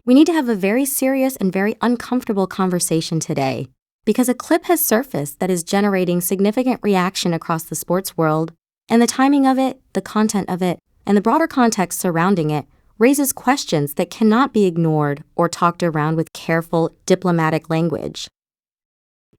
We need to have a very serious and very uncomfortable conversation today, because a clip has surfaced that is generating significant reaction across the sports world, and the timing of it, the content of it, and the broader context surrounding it raises questions that cannot be ignored or talked around with careful, diplomatic language.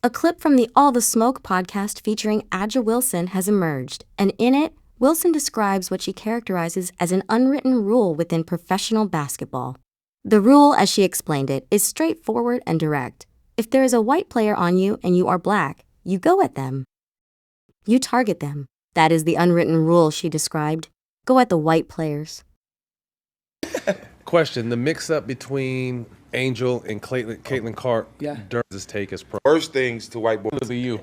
A clip from the All the Smoke podcast featuring A'ja Wilson has emerged, and in it, Wilson describes what she characterizes as an unwritten rule within professional basketball. The rule, as she explained it, is straightforward and direct. If there is a white player on you and you are black, you go at them. You target them. That is the unwritten rule, she described. Go at the white players. Question, the mix-up between Angel and Caitlin Clark during this take is pro. Worst things to white boys. It'll be you.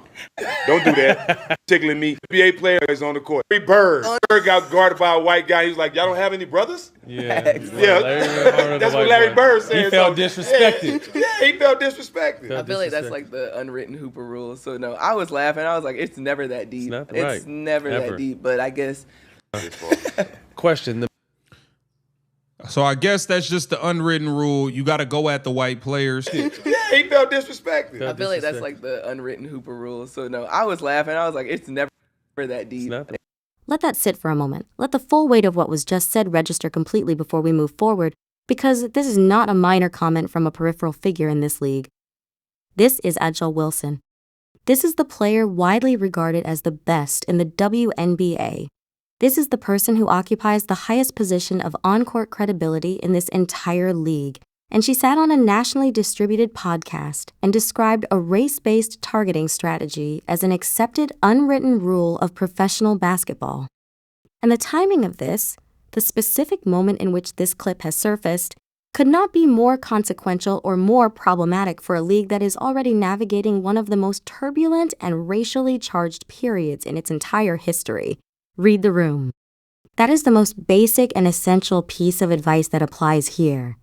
Don't do that. Particularly me. NBA player is on the court. Bird got guarded by a white guy. He's like, y'all don't have any brothers? Yeah. That's what Larry Bird said. He felt disrespected. Yeah, he felt disrespected. I feel like that's like the unwritten Hooper rule. So no, I was laughing. I was like, it's never that deep. It's never that deep. But I guess. Question. So I guess that's just the unwritten rule. You got to go at the white players. Yeah, he felt disrespected. I feel like that's like the unwritten Hooper rule. So no, I was laughing. I was like, it's never that deep. Let that sit for a moment. Let the full weight of what was just said register completely before we move forward, because this is not a minor comment from a peripheral figure in this league. This is A'ja Wilson. This is the player widely regarded as the best in the WNBA. This is the person who occupies the highest position of on-court credibility in this entire league, and she sat on a nationally distributed podcast and described a race-based targeting strategy as an accepted unwritten rule of professional basketball. And the timing of this, the specific moment in which this clip has surfaced, could not be more consequential or more problematic for a league that is already navigating one of the most turbulent and racially charged periods in its entire history. Read the room. That is the most basic and essential piece of advice that applies here.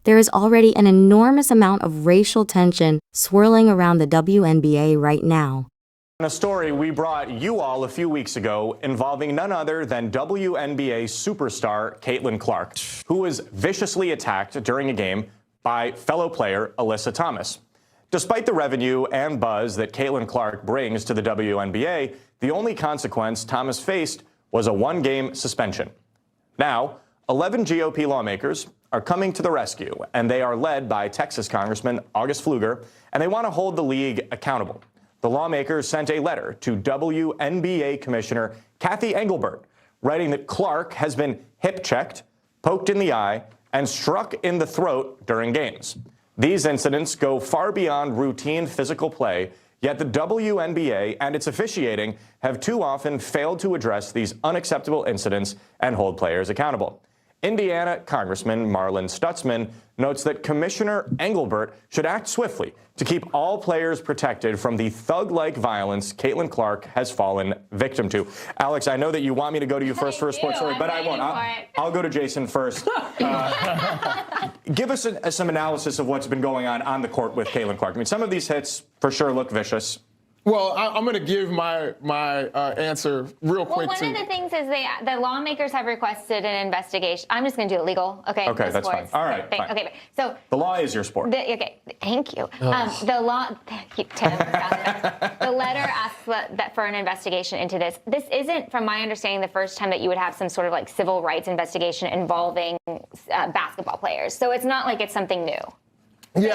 There is already an enormous amount of racial tension swirling around the WNBA right now. A story we brought you all a few weeks ago involving none other than WNBA superstar Caitlin Clark, who was viciously attacked during a game by fellow player Alyssa Thomas. Despite the revenue and buzz that Caitlin Clark brings to the WNBA, the only consequence Thomas faced was a one-game suspension. Now, 11 GOP lawmakers are coming to the rescue, and they are led by Texas Congressman August Pfluger, and they want to hold the league accountable. The lawmakers sent a letter to WNBA Commissioner Cathy Engelbert, writing that Clark has been hip-checked, poked in the eye, and struck in the throat during games. These incidents go far beyond routine physical play, yet the WNBA and its officiating have too often failed to address these unacceptable incidents and hold players accountable. Indiana Congressman Marlon Stutzman notes that Commissioner Engelbert should act swiftly to keep all players protected from the thug-like violence Caitlin Clark has fallen victim to. Alex, I know that you want me to go to you first for a sports story, but I won't. I'll go to Jason first. Give us some analysis of what's been going on the court with Caitlin Clark. I mean, some of these hits for sure look vicious. Well, I'm going to give my answer real quick. Well, one of the things is the lawmakers have requested an investigation. I'm just going to do it legal. Okay. Okay, that's fine. All right. Fine. Okay. So the law is your sport. Okay. Thank you. The law. Thank you, Tim. The letter asks that for an investigation into this. This isn't, from my understanding, the first time that you would have some sort of like civil rights investigation involving basketball players. So it's not like it's something new. Yeah,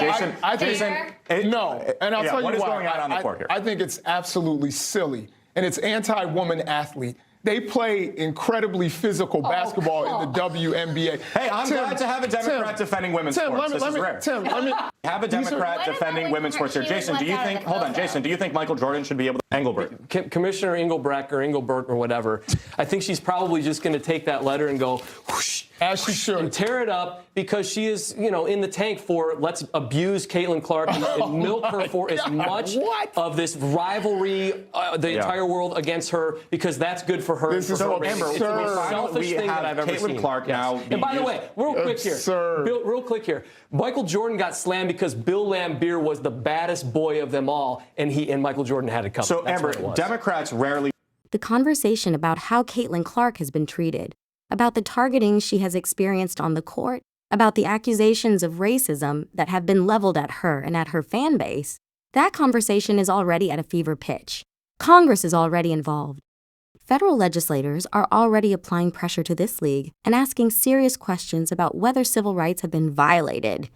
Jason, no, and I'll tell you what is why. going on the court here? I think it's absolutely silly, and it's anti-woman athlete. They play incredibly physical basketball in the WNBA. Hey, I'm glad to have a Democrat defending women's sports. This is rare. Tim, let me have a Democrat defending women's sports here. Jason, do you think? Hold on, Jason. Do you think Michael Jordan should be able to Engelbert? Commissioner Engelbrecht or Engelbert or whatever? I think she's probably just going to take that letter and go whoosh, as she should, and tear it up because she is, in the tank for let's abuse Caitlin Clark and milk her for as much of this rivalry, the entire world against her because that's good for her. This is so It's the most selfish thing that I've ever seen. Caitlin Clark now. And by the way, real quick here, Michael Jordan got slammed because Bill Laimbeer was the baddest boy of them all, and Michael Jordan had it coming. So Amber, Democrats rarely. The conversation about how Caitlin Clark has been treated, about the targeting she has experienced on the court, about the accusations of racism that have been leveled at her and at her fan base, that conversation is already at a fever pitch. Congress is already involved. Federal legislators are already applying pressure to this league and asking serious questions about whether civil rights have been violated.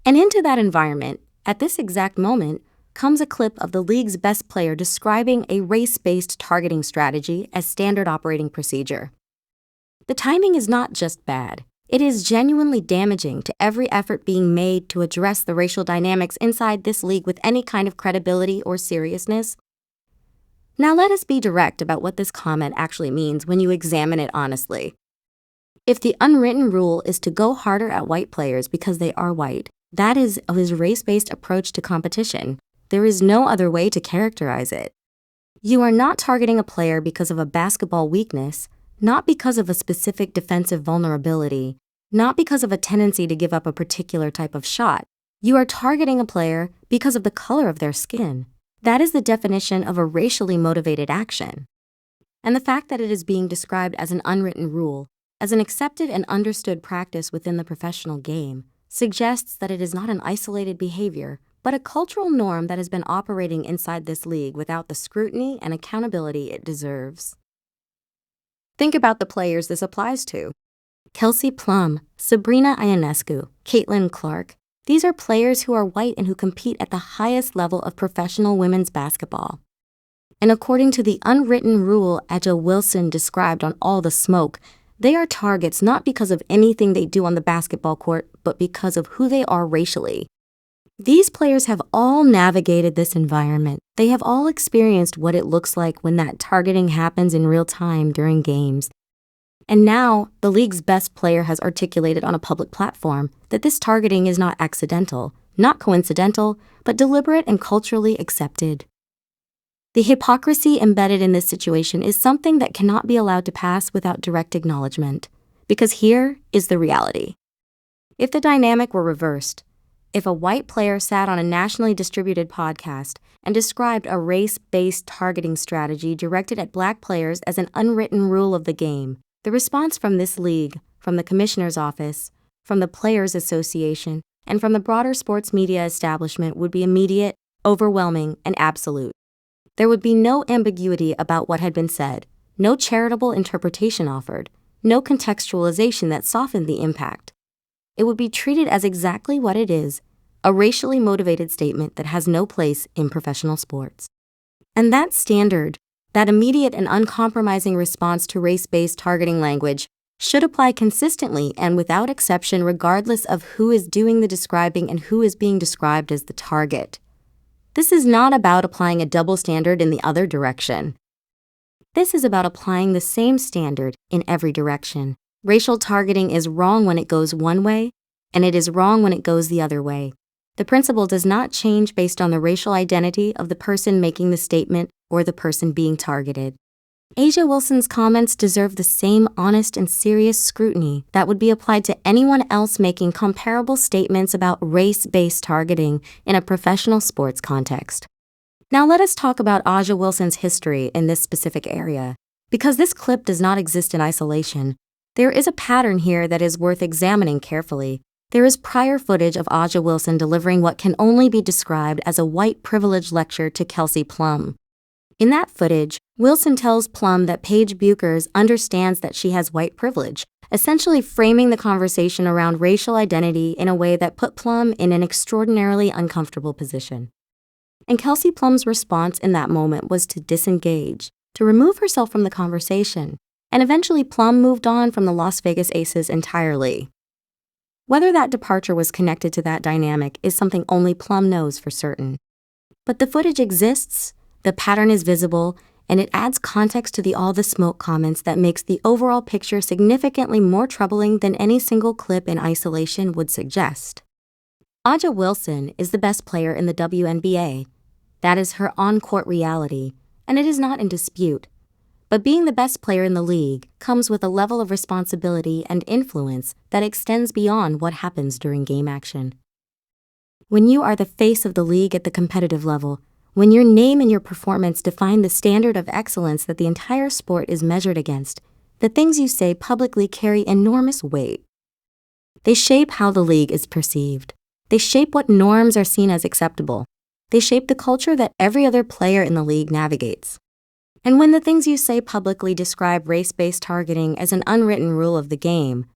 And into that environment, at this exact moment, comes a clip of the league's best player describing a race-based targeting strategy as standard operating procedure. The timing is not just bad. It is genuinely damaging to every effort being made to address the racial dynamics inside this league with any kind of credibility or seriousness. Now let us be direct about what this comment actually means when you examine it honestly. If the unwritten rule is to go harder at white players because they are white, that is his race-based approach to competition. There is no other way to characterize it. You are not targeting a player because of a basketball weakness, not because of a specific defensive vulnerability, not because of a tendency to give up a particular type of shot. You are targeting a player because of the color of their skin. That is the definition of a racially motivated action. And the fact that it is being described as an unwritten rule, as an accepted and understood practice within the professional game, suggests that it is not an isolated behavior, but a cultural norm that has been operating inside this league without the scrutiny and accountability it deserves. Think about the players this applies to. Kelsey Plum, Sabrina Ionescu, Caitlin Clark. These are players who are white and who compete at the highest level of professional women's basketball. And according to the unwritten rule A'ja Wilson described on All the Smoke, they are targets not because of anything they do on the basketball court, but because of who they are racially. These players have all navigated this environment. They have all experienced what it looks like when that targeting happens in real time during games. And now, the league's best player has articulated on a public platform that this targeting is not accidental, not coincidental, but deliberate and culturally accepted. The hypocrisy embedded in this situation is something that cannot be allowed to pass without direct acknowledgement, because here is the reality. If the dynamic were reversed, if a white player sat on a nationally distributed podcast and described a race-based targeting strategy directed at black players as an unwritten rule of the game, the response from this league, from the commissioner's office, from the Players Association, and from the broader sports media establishment would be immediate, overwhelming, and absolute. There would be no ambiguity about what had been said, no charitable interpretation offered, no contextualization that softened the impact. It would be treated as exactly what it is, a racially motivated statement that has no place in professional sports. And that standard, that immediate and uncompromising response to race-based targeting language, should apply consistently and without exception regardless of who is doing the describing and who is being described as the target. This is not about applying a double standard in the other direction. This is about applying the same standard in every direction. Racial targeting is wrong when it goes one way, and it is wrong when it goes the other way. The principle does not change based on the racial identity of the person making the statement or the person being targeted. A'ja Wilson's comments deserve the same honest and serious scrutiny that would be applied to anyone else making comparable statements about race-based targeting in a professional sports context. Now let us talk about A'ja Wilson's history in this specific area. Because this clip does not exist in isolation, there is a pattern here that is worth examining carefully. There is prior footage of A'ja Wilson delivering what can only be described as a white privilege lecture to Kelsey Plum. In that footage, Wilson tells Plum that Paige Buchers understands that she has white privilege, essentially framing the conversation around racial identity in a way that put Plum in an extraordinarily uncomfortable position. And Kelsey Plum's response in that moment was to disengage, to remove herself from the conversation, and eventually Plum moved on from the Las Vegas Aces entirely. Whether that departure was connected to that dynamic is something only Plum knows for certain. But the footage exists, the pattern is visible, and it adds context to the all the smoke comments that makes the overall picture significantly more troubling than any single clip in isolation would suggest. A'ja Wilson is the best player in the WNBA. That is her on-court reality, and it is not in dispute. But being the best player in the league comes with a level of responsibility and influence that extends beyond what happens during game action. When you are the face of the league at the competitive level, when your name and your performance define the standard of excellence that the entire sport is measured against, the things you say publicly carry enormous weight. They shape how the league is perceived. They shape what norms are seen as acceptable. They shape the culture that every other player in the league navigates. And when the things you say publicly describe race-based targeting as an unwritten rule of the game,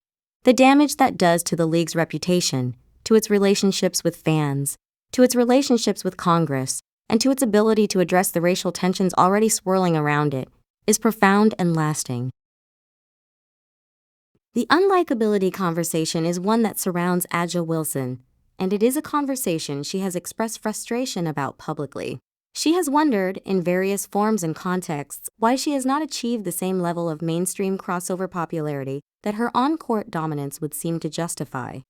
the damage that does to the league's reputation, to its relationships with fans, to its relationships with Congress, and to its ability to address the racial tensions already swirling around it, is profound and lasting. The unlikability conversation is one that surrounds Adja Wilson, and it is a conversation she has expressed frustration about publicly. She has wondered, in various forms and contexts, why she has not achieved the same level of mainstream crossover popularity that her on-court dominance would seem to justify.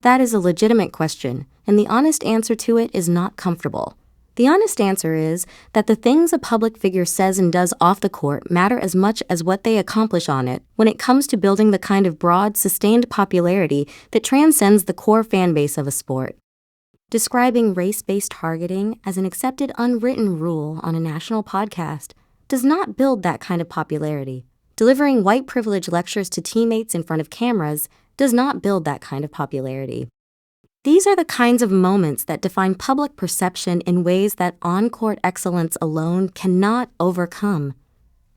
That is a legitimate question, and the honest answer to it is not comfortable. The honest answer is that the things a public figure says and does off the court matter as much as what they accomplish on it when it comes to building the kind of broad, sustained popularity that transcends the core fan base of a sport. Describing race-based targeting as an accepted unwritten rule on a national podcast does not build that kind of popularity. Delivering white privilege lectures to teammates in front of cameras does not build that kind of popularity. These are the kinds of moments that define public perception in ways that on-court excellence alone cannot overcome.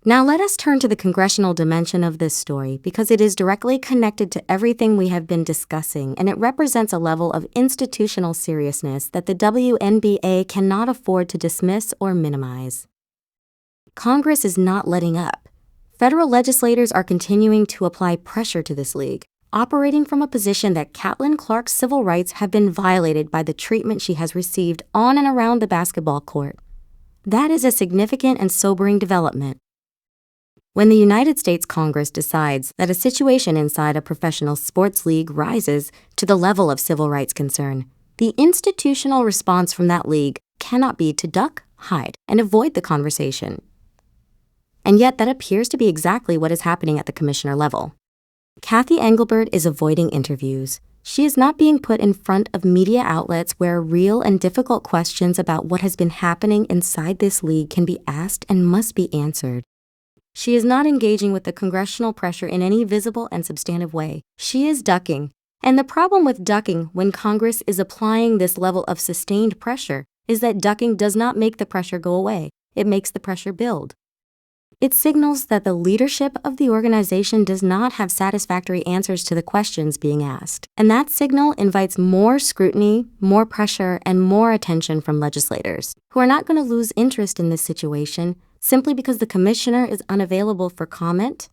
Now let us turn to the congressional dimension of this story because it is directly connected to everything we have been discussing, and it represents a level of institutional seriousness that the WNBA cannot afford to dismiss or minimize. Congress is not letting up. Federal legislators are continuing to apply pressure to this league, operating from a position that Caitlin Clark's civil rights have been violated by the treatment she has received on and around the basketball court. That is a significant and sobering development. When the United States Congress decides that a situation inside a professional sports league rises to the level of civil rights concern, the institutional response from that league cannot be to duck, hide, and avoid the conversation. And yet that appears to be exactly what is happening at the commissioner level. Kathy Engelbert is avoiding interviews. She is not being put in front of media outlets where real and difficult questions about what has been happening inside this league can be asked and must be answered. She is not engaging with the congressional pressure in any visible and substantive way. She is ducking. And the problem with ducking when Congress is applying this level of sustained pressure is that ducking does not make the pressure go away. It makes the pressure build. It signals that the leadership of the organization does not have satisfactory answers to the questions being asked. And that signal invites more scrutiny, more pressure, and more attention from legislators, who are not going to lose interest in this situation simply because the commissioner is unavailable for comment.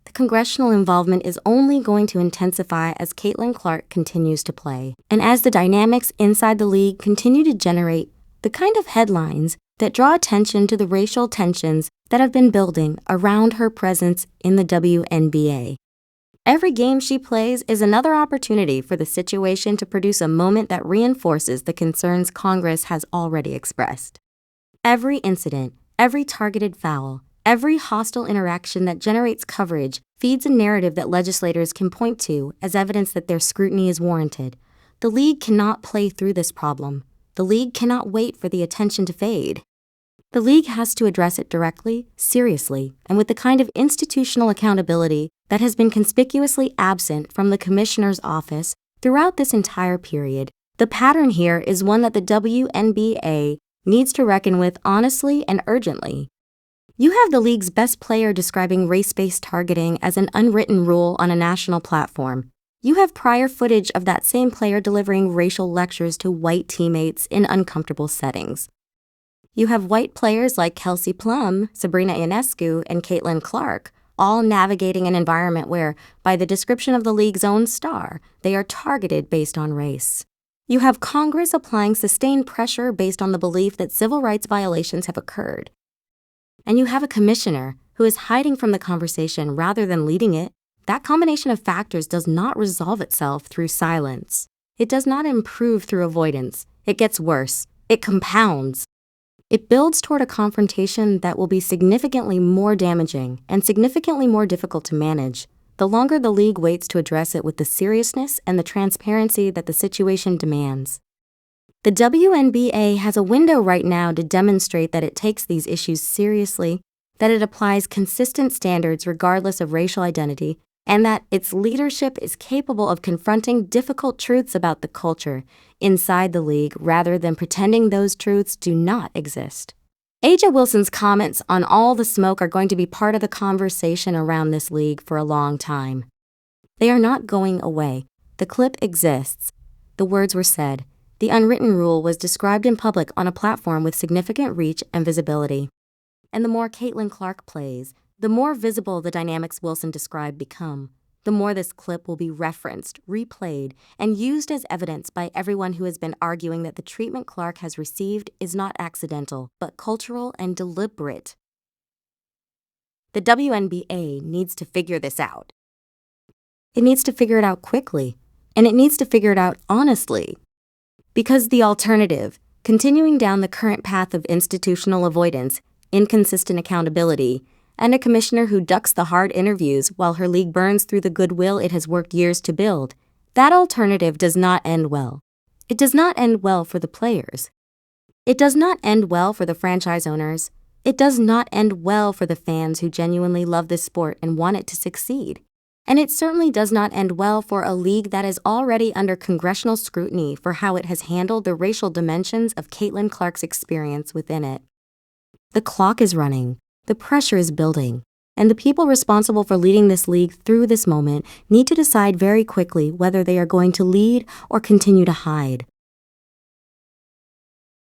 The congressional involvement is only going to intensify as Caitlin Clark continues to play, and as the dynamics inside the league continue to generate the kind of headlines that draw attention to the racial tensions that have been building around her presence in the WNBA. Every game she plays is another opportunity for the situation to produce a moment that reinforces the concerns Congress has already expressed. Every incident, every targeted foul, every hostile interaction that generates coverage feeds a narrative that legislators can point to as evidence that their scrutiny is warranted. The league cannot play through this problem. The league cannot wait for the attention to fade. The league has to address it directly, seriously, and with the kind of institutional accountability that has been conspicuously absent from the commissioner's office throughout this entire period. The pattern here is one that the WNBA needs to reckon with honestly and urgently. You have the league's best player describing race-based targeting as an unwritten rule on a national platform. You have prior footage of that same player delivering racial lectures to white teammates in uncomfortable settings. You have white players like Kelsey Plum, Sabrina Ionescu, and Caitlin Clark, all navigating an environment where, by the description of the league's own star, they are targeted based on race. You have Congress applying sustained pressure based on the belief that civil rights violations have occurred. And you have a commissioner who is hiding from the conversation rather than leading it. That combination of factors does not resolve itself through silence. It does not improve through avoidance. It gets worse. It compounds. It builds toward a confrontation that will be significantly more damaging and significantly more difficult to manage the longer the league waits to address it with the seriousness and the transparency that the situation demands. The WNBA has a window right now to demonstrate that it takes these issues seriously, that it applies consistent standards regardless of racial identity, and that its leadership is capable of confronting difficult truths about the culture inside the league rather than pretending those truths do not exist. A'ja Wilson's comments on all the smoke are going to be part of the conversation around this league for a long time. They are not going away. The clip exists. The words were said. The unwritten rule was described in public on a platform with significant reach and visibility. And the more Caitlin Clark plays, the more visible the dynamics Wilson described become. The more this clip will be referenced, replayed, and used as evidence by everyone who has been arguing that the treatment Clark has received is not accidental, but cultural and deliberate. The WNBA needs to figure this out. It needs to figure it out quickly, and it needs to figure it out honestly. Because the alternative, continuing down the current path of institutional avoidance, inconsistent accountability, and a commissioner who ducks the hard interviews while her league burns through the goodwill it has worked years to build, that alternative does not end well. It does not end well for the players. It does not end well for the franchise owners. It does not end well for the fans who genuinely love this sport and want it to succeed. And it certainly does not end well for a league that is already under congressional scrutiny for how it has handled the racial dimensions of Caitlin Clark's experience within it. The clock is running. The pressure is building, and the people responsible for leading this league through this moment need to decide very quickly whether they are going to lead or continue to hide.